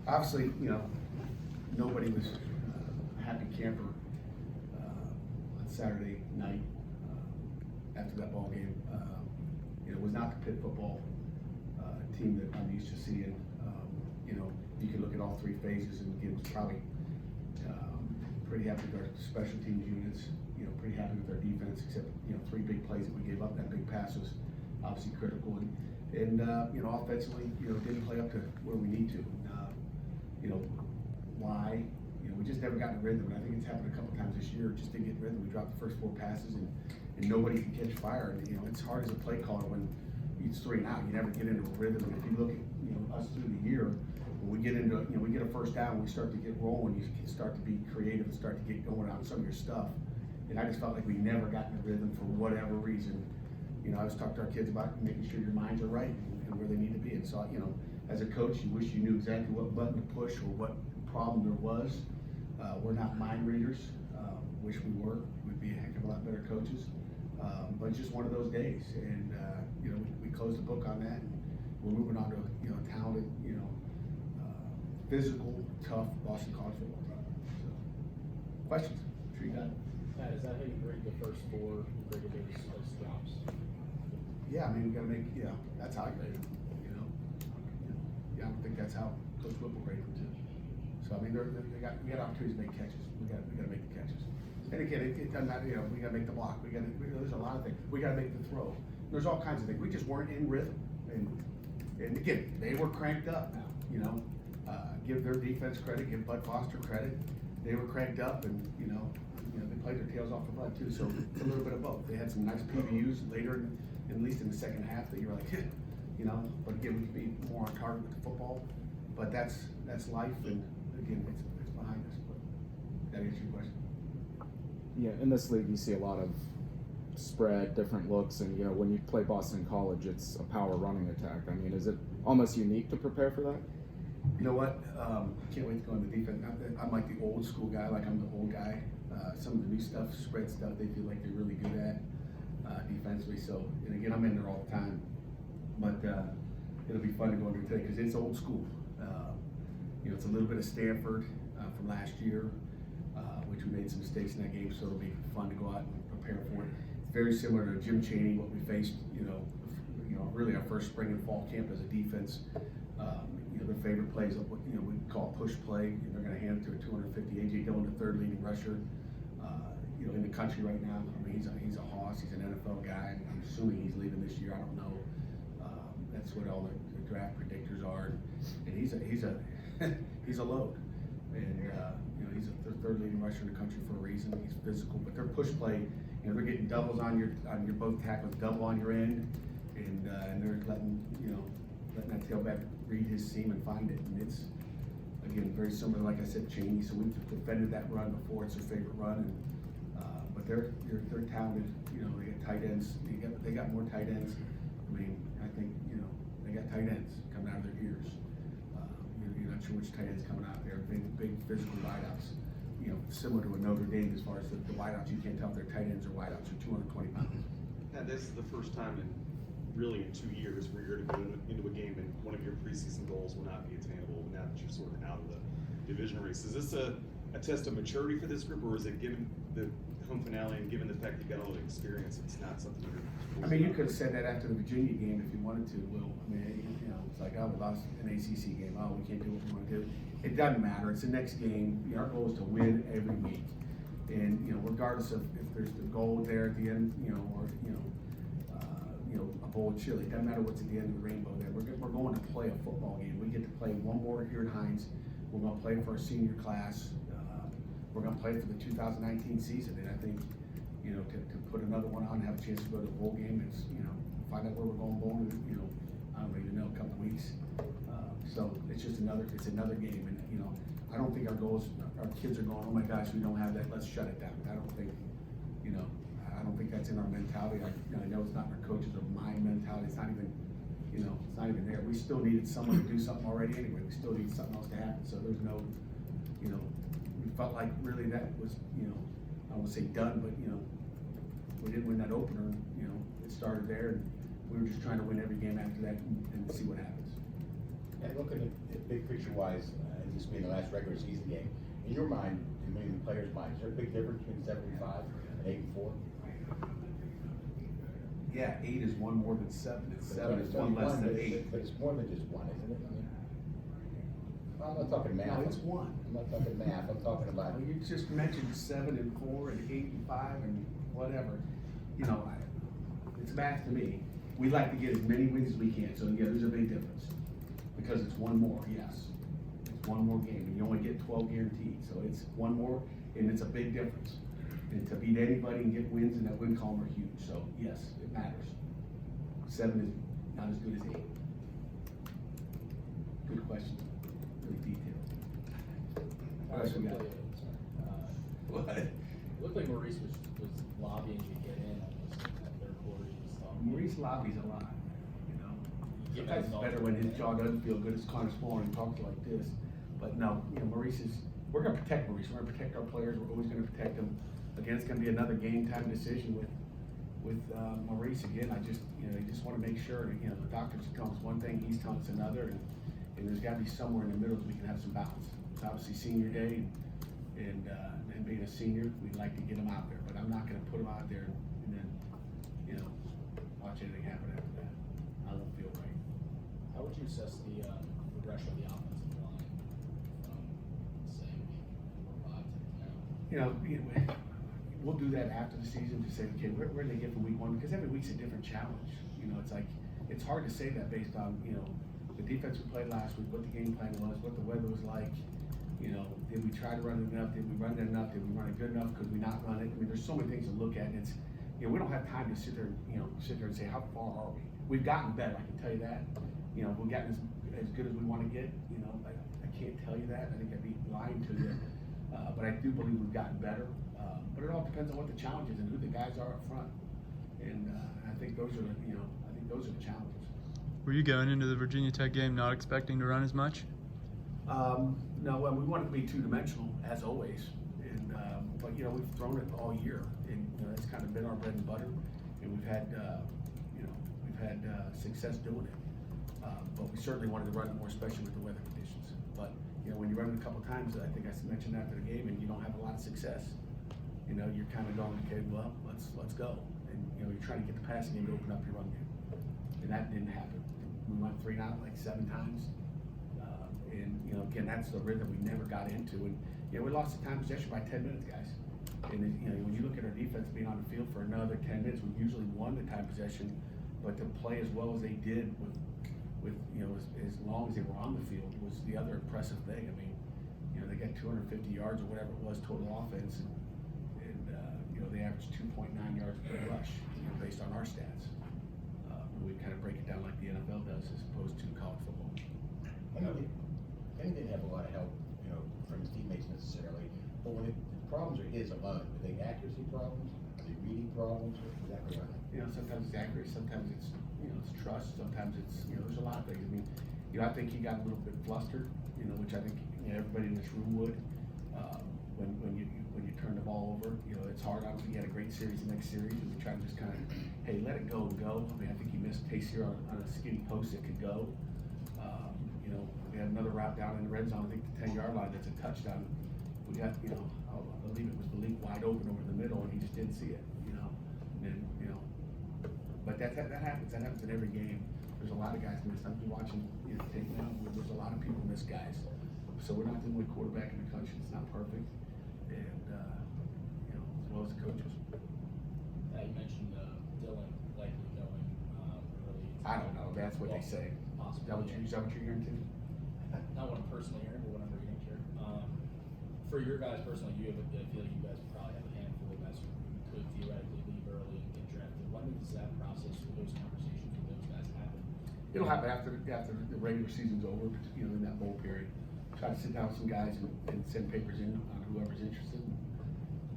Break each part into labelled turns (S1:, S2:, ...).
S1: Obviously, nobody was a happy camper on Saturday night after that ball game. It was not the Pitt football team that I'm used to seeing. You can look at all three phases and again, was probably pretty happy with our special teams units. Pretty happy with our defense, except 3 big plays that we gave up. That big pass was obviously critical, and offensively, didn't play up to where we need to. Why? We just never got in rhythm, and I think it's happened a couple times this year. Just didn't get in rhythm. We dropped the first 4 passes, and nobody can catch fire. And it's hard as a play caller when it's 3 and out. You never get into a rhythm. And if you look at us through the year, when we get into we get a first down, we start to get rolling. You can start to be creative and start to get going on some of your stuff. And I just felt like we never got in a rhythm for whatever reason. I always talk to our kids about making sure your minds are right and where they need to be. And so, as a coach, you wish you knew exactly what button to push or what problem there was. We're not mind readers. Wish we were. We'd be a heck of a lot better coaches. But it's just one of those days. And, we closed the book on that. And we're moving on to, a talented, physical, tough Boston College football team. So, questions? I'm sure you got it.
S2: Pat, is that how you grade the first 4 graded those stops?
S1: Yeah, we gotta make, that's how I grade them, Yeah, I don't think that's how Coach Whipple graded them too. So, we got opportunities to make catches. We gotta make the catches. And again, it doesn't matter, we gotta make the block. There's a lot of things. We gotta make the throw. There's all kinds of things. We just weren't in rhythm. And again, they were cranked up, give their defense credit, give Bud Foster credit. They were cranked up and, they played their tails off the Bud too. So it's a little bit of both. They had some nice PBUs later, at least in the second half, that you were like, but again, we could be more on target with the football. But that's life, and again, it's behind us. But that answers your question.
S3: Yeah, in this league, you see a lot of spread, different looks, and when you play Boston College, it's a power running attack. Is it almost unique to prepare for that?
S1: You know what? Can't wait to go into defense. I'm like the old school guy, like I'm the old guy. Some of the new stuff, spread stuff, they feel like they're really good at defensively. So, and again, I'm in there all the time. But it'll be fun to go into today because it's old school. It's a little bit of Stanford from last year, which we made some mistakes in that game. So it'll be fun to go out and prepare for it. It's very similar to Jim Chaney, what we faced. Really our first spring and fall camp as a defense. Their favorite plays, what we call push play. They're going to hand it to a 250. AJ Dillon, the 3rd leading rusher, in the country right now. He's a hoss. He's an NFL guy. I'm assuming he's leaving this year. I don't know. That's what all the draft predictors are. And he's a he's a load. And he's the 3rd leading rusher in the country for a reason. He's physical, but their push play. They're getting doubles on your both tackles, double on your end, and they're letting that tailback read his seam and find it. And it's, again, very similar, like I said, Chaney. So we've defended that run before. It's their favorite run. And, but they're talented. They got tight ends. They got more tight ends. I think, they got tight ends coming out of their ears. You're not sure which tight end's coming out there. Big physical wideouts. Similar to a Notre Dame as far as the wideouts. You can't tell if they're tight ends or wideouts. They're 220 pounds.
S4: Now, this is the first time in 2 years where you're going to go into a game and one of your preseason goals will not be attainable now that you're sort of out of the division race. Is this a test of maturity for this group, or is it given the home finale and given the fact you've got all the experience, it's not something you're
S1: you could have said that after the Virginia game if you wanted to, Will. It's like, we lost an ACC game. We can't do what we want to do. It doesn't matter. It's the next game. Our goal is to win every week. And, regardless of if there's the goal there at the end, or, a bowl of chili. It doesn't matter what's at the end of the rainbow there. We're going to play a football game. We get to play one more here at Hines. We're going to play for our senior class. We're going to play for the 2019 season. And I think, to put another one on and have a chance to go to a bowl game, it's, find out where we're going bowling, I don't even know, a couple weeks. So it's just another game. And, I don't think our kids are going, oh my gosh, we don't have that, let's shut it down. I don't think, I don't think that's in our mentality. I know it's not in our coaches or my mentality. It's not even, it's not even there. We still needed someone to do something already anyway. We still need something else to happen. So there's no, we felt like really that was, I won't say done, but we didn't win that opener. It started there, and we were just trying to win every game after that and see what happens.
S5: looking at big picture wise, this being the last regular season game, in your mind, in many of the players' minds, is there a big difference between 75 and 84?
S1: Yeah, 8 is one more than 7, and 7 is
S5: But
S1: one less than
S5: but
S1: 8.
S5: But it's more than just one, isn't it? I mean, I'm not talking math.
S1: No, it's 1.
S5: I'm not talking math, I'm talking about.
S1: Well, you just mentioned 7 and 4 and 8 and 5 and whatever. You know, it's math to me. We like to get as many wins as we can, so yeah, there's a big difference. Because it's one more, yes. It's one more game, and you only get 12 guaranteed, so it's one more, and it's a big difference. And to beat anybody and get wins in that win column are huge, so yes, it matters. 7 is not as good as 8. Good question, really detailed. What else we got? What?
S2: It looked like Maurice was lobbying to get in on this third quarter. He was talking.
S1: Maurice lobbies a lot, you know.
S2: Yeah,
S1: Sometimes it's better when his jaw doesn't feel good, it's kind of small and he talks like this. But no, you know, Maurice is, we're gonna protect Maurice, we're gonna protect our players, we're always gonna protect them. Again, it's gonna be another game time decision with Maurice. Again, I just wanna make sure, you know, the doctors tell us one thing, he's telling us another, and there's gotta be somewhere in the middle that we can have some balance. It's obviously senior day, and being a senior, we'd like to get him out there, but I'm not gonna put him out there and then, you know, watch anything happen after that. I won't feel right.
S2: How would you assess the progression of the offensive line from, say, week 5 to 10?
S1: You know, we'll do that after the season to say, okay, where did they get from week 1? Because every week's a different challenge. You know, it's like, it's hard to say that based on, you know, the defense we played last week, what the game plan was, what the weather was like. You know, did we try to run it enough? Did we run it enough? Did we run it good enough? Could we not run it? I mean, there's so many things to look at, and it's, you know, we don't have time to sit there, and say, how far are we? We've gotten better, I can tell you that. You know, we've gotten as good as we want to get. You know, I can't tell you that. I think I'd be lying to you. But I do believe we've gotten better. But it all depends on what the challenge is and who the guys are up front. And I think those are, the challenges.
S6: Were you going into the Virginia Tech game not expecting to run as much?
S1: No, well, we wanted to be two-dimensional as always, and but you know, we've thrown it all year, and you know, that's kind of been our bread and butter, and we've had success doing it. But we certainly wanted to run it more, especially with the weather conditions. But you know, when you run it a couple times, I think I mentioned after the game, and you don't have a lot of success, you know, you're kind of going, okay, well, let's go, and you know, you're trying to get the passing game to open up your run game, and that didn't happen. We went 3 and out like 7 times. And, you know, again, that's the rhythm we never got into. And, you know, we lost the time possession by 10 minutes, guys. And, you know, when you look at our defense being on the field for another 10 minutes, we usually won the time possession. But to play as well as they did with you know, as long as they were on the field was the other impressive thing. I mean, you know, they got 250 yards or whatever it was total offense. And you know, they averaged 2.9 yards per rush, you know, based on our stats. We kind of break it down like the NFL does as opposed to college football.
S5: He didn't have a lot of help, you know, from his teammates necessarily. But when the problems are his alone, are they accuracy problems? Are they reading problems? Or exactly right?
S1: You know, sometimes it's accuracy, sometimes it's, you know, it's trust, sometimes it's, you know, there's a lot of things. I mean, you know, I think he got a little bit flustered, you know, which I think, you know, everybody in this room would. When you turn the ball over, you know, it's hard. Obviously, he had a great series the next series, and we try to just kind of, hey, let it go and go. I mean, I think he missed pace here on a skinny post that could go. You know, we had another route down in the red zone, I think the 10-yard line, that's a touchdown. We got, you know, I believe it was wide open over the middle, and he just didn't see it, you know. And, you know, but that happens. That happens in every game. There's a lot of guys miss. I'm watching, you know, tape now. There's a lot of people miss guys. So we're not the only quarterback in the country. It's not perfect. And, you know, as well as the coaches.
S2: You mentioned Dylan likely going early.
S1: I don't know. That's what they say.
S2: Possibly.
S1: Is that what you're hearing too?
S2: Not what I'm personally hearing, but what I'm reading here. For your guys personally, I feel like you guys probably have a handful of guys who could theoretically leave early and get drafted. When does that process or those conversations with those guys happen?
S1: It'll happen after the regular season's over, you know, in that bowl period. Try to sit down with some guys and send papers in on whoever's interested.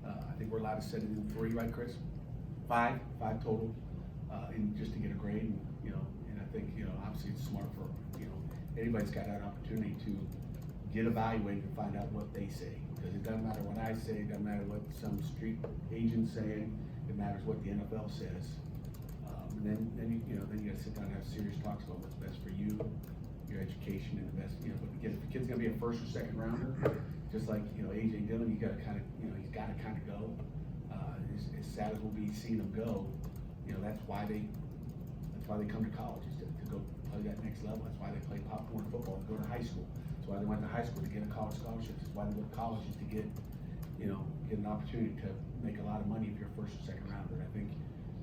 S1: I think we're allowed to send it in 3, right, Chris? 5 total, and just to get a grade, and, you know, and I think, you know, obviously it's smart for, you know, anybody's got that opportunity to get evaluated and find out what they say. Because it doesn't matter what I say, it doesn't matter what some street agent's saying, it matters what the NFL says. And then you gotta sit down and have serious talks about what's best for you, your education. education and invest, you know, but again, if the kid's gonna be a first or second rounder, just like, you know, AJ Dillon, you gotta kind of, you know, he's gotta kind of go. As sad as we'll be seeing him go, you know, that's why they come to college, is to go play that next level. That's why they play popcorn football, to go to high school. That's why they went to high school, to get a college scholarship. That's why they go to college, is to get, you know, get an opportunity to make a lot of money if you're a first or second rounder. And I think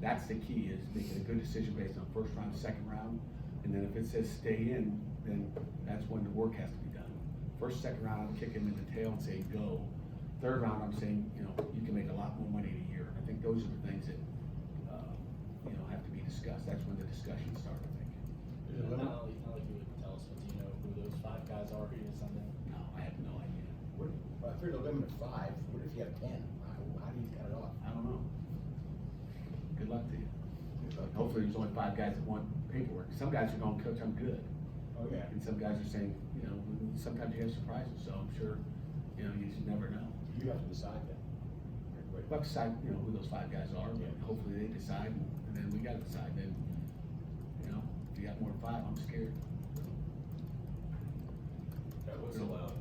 S1: that's the key, is making a good decision based on first round, second round. And then if it says stay in, then that's when the work has to be done. First, second round, I'm kicking him in the tail and saying go. Third round, I'm saying, you know, you can make a lot more money in a year. I think those are the things that, you know, have to be discussed. That's when the discussions start, I think.
S5: There's a limit.
S2: Not like you would tell us, but do you know who those 5 guys are who you Sunday?
S1: No, I have no idea.
S5: Well, if there's a limit of 5, what if you have 10? How do you cut it off?
S1: I don't know. Good luck to you. Hopefully there's only 5 guys that want paperwork. Some guys are going, coach, I'm good.
S5: Oh, yeah.
S1: And some guys are saying, you know, sometimes you have surprises, so I'm sure, you know, you just never know.
S5: You have to decide that.
S1: We'll decide, you know, who those 5 guys are, but hopefully they decide, and then we gotta decide. Then, you know, if you got more than 5, I'm scared.
S7: What's allowed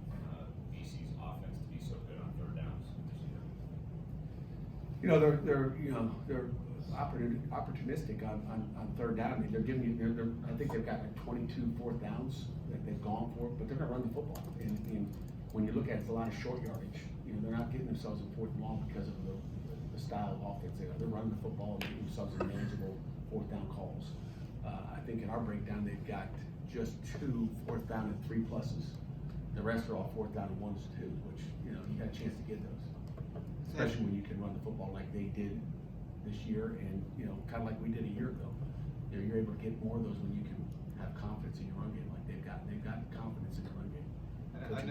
S7: BC's offense to be so good on third downs this year?
S1: You know, they're opportunistic on third down. I mean, they're giving you, I think they've got like 22 fourth downs that they've gone for, but they're gonna run the football. And when you look at it, it's a lot of short yardage. You know, they're not getting themselves in fourth and long because of the style of offense they are. They're running the football and getting themselves in manageable fourth down calls. I think in our breakdown, they've got just 2 fourth down and 3 pluses. The rest are all fourth down and 1s and 2s, which, you know, you got a chance to get those. Especially when you can run the football like they did this year, and, you know, kind of like we did a year ago. You know, you're able to get more of those when you can have confidence in your run game like they've got. They've got confidence in the run game. Coach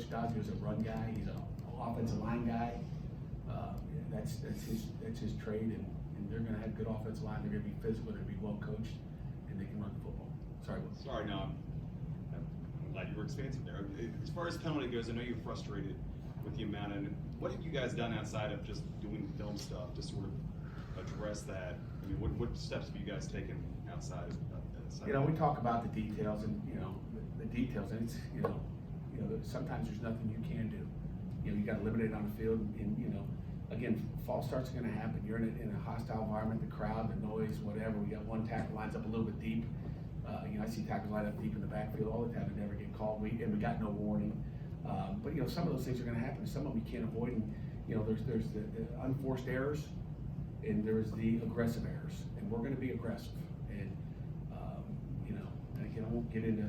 S1: Dazio is a run guy. He's an offensive line guy. That's his trade, and they're going to have good offensive line. They're going to be physical. They're going to be well coached, and they can run the football. Sorry.
S4: Sorry, no, I'm glad you were expansive there. As far as penalty goes, I know you're frustrated with the amount, and what have you guys done outside of just doing film stuff to sort of address that? I mean, what steps have you guys taken outside of that?
S1: You know, we talk about the details, and, you know, the details, and it's, you know, sometimes there's nothing you can do. You know, you got to eliminate it on the field, and, you know, again, false starts are going to happen. You're in a hostile environment, the crowd, the noise, whatever. We got one tackle lines up a little bit deep. You know, I see tackles line up deep in the backfield all the time and never get called. We got no warning. But, you know, some of those things are going to happen. Some of them you can't avoid. And, you know, there's the unforced errors, and there's the aggressive errors, and we're going to be aggressive. And, you know, again, I won't get into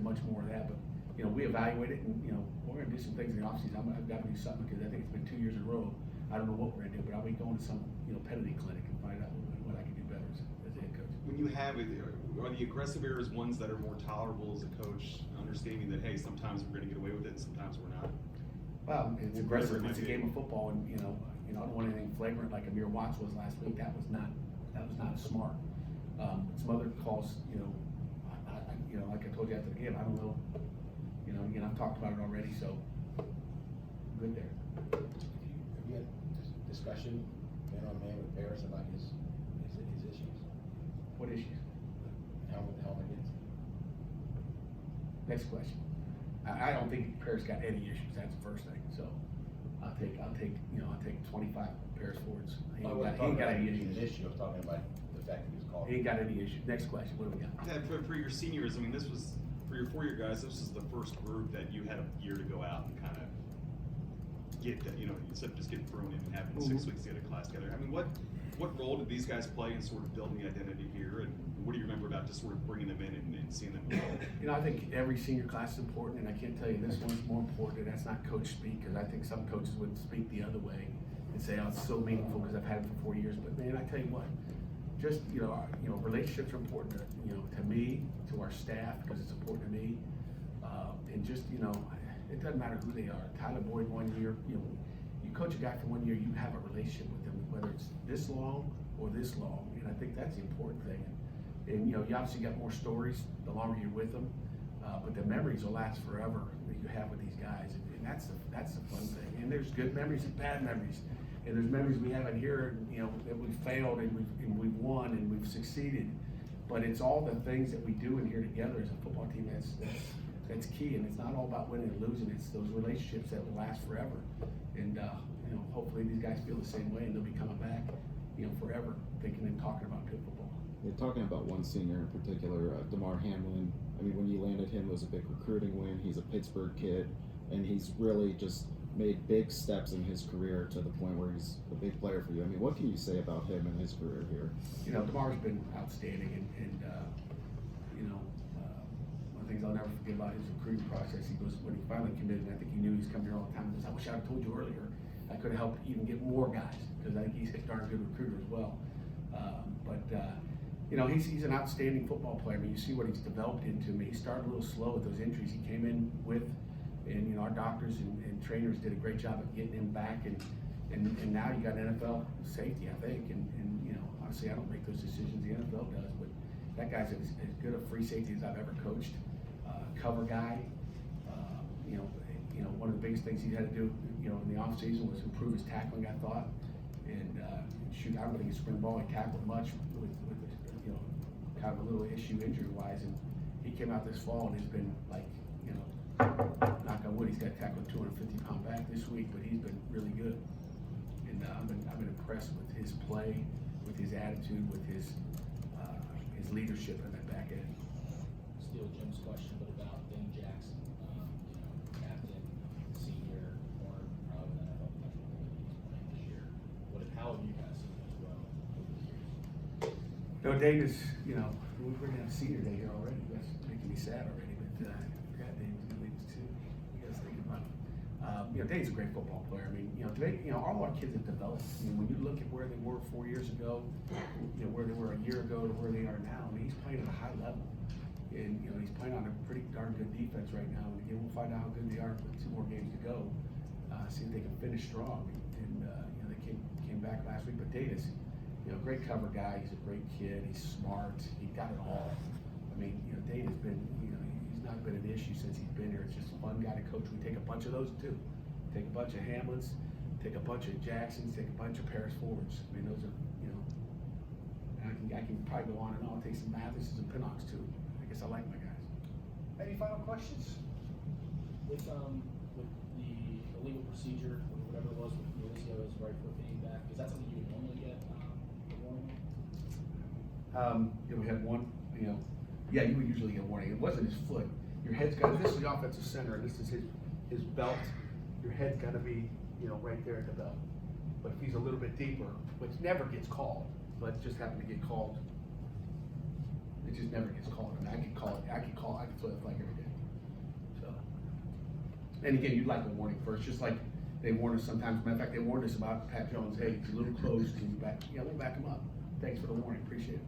S1: much more of that, but, you know, we evaluate it, and, you know, we're going to do some things in the offseason. I've got to do something, because I think it's been 2 years in a row. I don't know what we're going to do, but I'll be going to some, you know, penalty clinic and find out what I can do better as a head coach.
S4: When you have it, are the aggressive errors ones that are more tolerable as a coach, understanding that, hey, sometimes we're going to get away with it and sometimes we're not?
S1: Well, it's aggressive. It's a game of football, and, you know, I don't want anything flagrant like Amir Watts was last week. That was not smart. Some other calls, you know, you know, like I told you after the game, I don't know. You know, again, I've talked about it already, so good there.
S5: Have you had discussion, man-on-man with Paris about his issues?
S1: What issues?
S5: Helmet against?
S1: Next question. I don't think Paris got any issues. That's the first thing. So I'll take 25 Paris forwards. He ain't got any issues.
S5: I was talking about the fact that he was called.
S1: He ain't got any issues. Next question. What do we got?
S4: Yeah, for your seniors, I mean, this was, for your 4-year guys, this was the first group that you had a year to go out and kind of get that, you know, instead of just getting thrown in and having 6 weeks to get a class together. I mean, what role did these guys play in sort of building the identity here, and what do you remember about just sort of bringing them in and seeing them grow?
S1: You know, I think every senior class is important, and I can't tell you this one's more important, and that's not coach speak, because I think some coaches would speak the other way and say, oh, it's so meaningful because I've had it for 4 years. But man, I tell you what, just, you know, relationships are important to, you know, to me, to our staff, because it's important to me. And just, you know, it doesn't matter who they are. Tyler Boyd 1 year, you know, you coach a guy for 1 year, you have a relationship with him, whether it's this long or this long. And I think that's the important thing. And you know, you obviously got more stories the longer you're with them, but the memories will last forever that you have with these guys, and that's the fun thing. And there's good memories and bad memories, and there's memories we have in here, you know, that we failed and we've won and we've succeeded. but it's all the things that we do in here together as a football team that's key, and it's not all about winning or losing. It's those relationships that will last forever, and hopefully these guys feel the same way, and they'll be coming back, forever, thinking and talking about Pitt football.
S3: You're talking about one senior in particular, DeMar Hamlin. I mean, when you landed him, it was a big recruiting win. He's a Pittsburgh kid, and he's really just made big steps in his career to the point where he's a big player for you. I mean, what can you say about him and his career here?
S1: DeMar's been outstanding, and one of the things I'll never forget about his recruiting process, he goes, when he finally committed, I think he knew he was coming here all the time, he goes, I wish I had told you earlier. I could have helped even get more guys, because I think he's a darn good recruiter as well. He's an outstanding football player. I mean, you see what he's developed into. I mean, he started a little slow with those injuries he came in with, and our doctors and trainers did a great job of getting him back, and now you got NFL safety, I think, and honestly, I don't make those decisions, the NFL does, but that guy's as good a free safety as I've ever coached. Cover guy. One of the biggest things he had to do, in the off season was improve his tackling, I thought, and shoot, I don't think he's spring ball. He tackled much with kind of a little issue injury wise, and he came out this fall and has been like, knock on wood, he's got tackled 250-pound back this week, but he's been really good, and I've been impressed with his play, with his attitude, with his leadership in that back end.
S2: Steal Jim's question, but about Dane Jackson, captain, senior, corner, probably the NFL potential he's playing this year. How have you guys seen him grow over the years?
S1: Dane is, we're going to have senior day here already. That's making me sad already, but I forgot Dane was going to leave us too. You guys thinking about it. Dane's a great football player. I mean, all our kids have developed. When you look at where they were 4 years ago, where they were a year ago to where they are now, I mean, he's playing at a high level. And, he's playing on a pretty darn good defense right now. And again, we'll find out how good they are with 2 more games to go. See if they can finish strong. And, they came back last week. But Dane is, great cover guy. He's a great kid. He's smart. He got it all. I mean, Dane has been, he's not been an issue since he's been here. It's just a fun guy to coach. We take a bunch of those too. Take a bunch of Hamlins, take a bunch of Jacksons, take a bunch of Paris forwards. I mean, those are, I can probably go on and on. Take some Mathises and Pinnocks too. I guess I like my guys.
S5: Any final questions?
S2: With the legal procedure, or whatever it was with Ulysses' right foot being back, is that something you would normally get a warning on?
S1: We had one, yeah, you would usually get a warning. It wasn't his foot. Your head's got, this is the offensive center, and this is his belt. Your head's got to be, right there at the belt. But if he's a little bit deeper, which never gets called, but just happened to get called, it just never gets called. I mean, I can throw that flag every day. So, and again, you'd like a warning first, just like they warn us sometimes. Matter of fact, they warned us about Pat Jones. Hey, he's a little close. Can you back? Yeah, we'll back him up. Thanks for the warning. Appreciate it.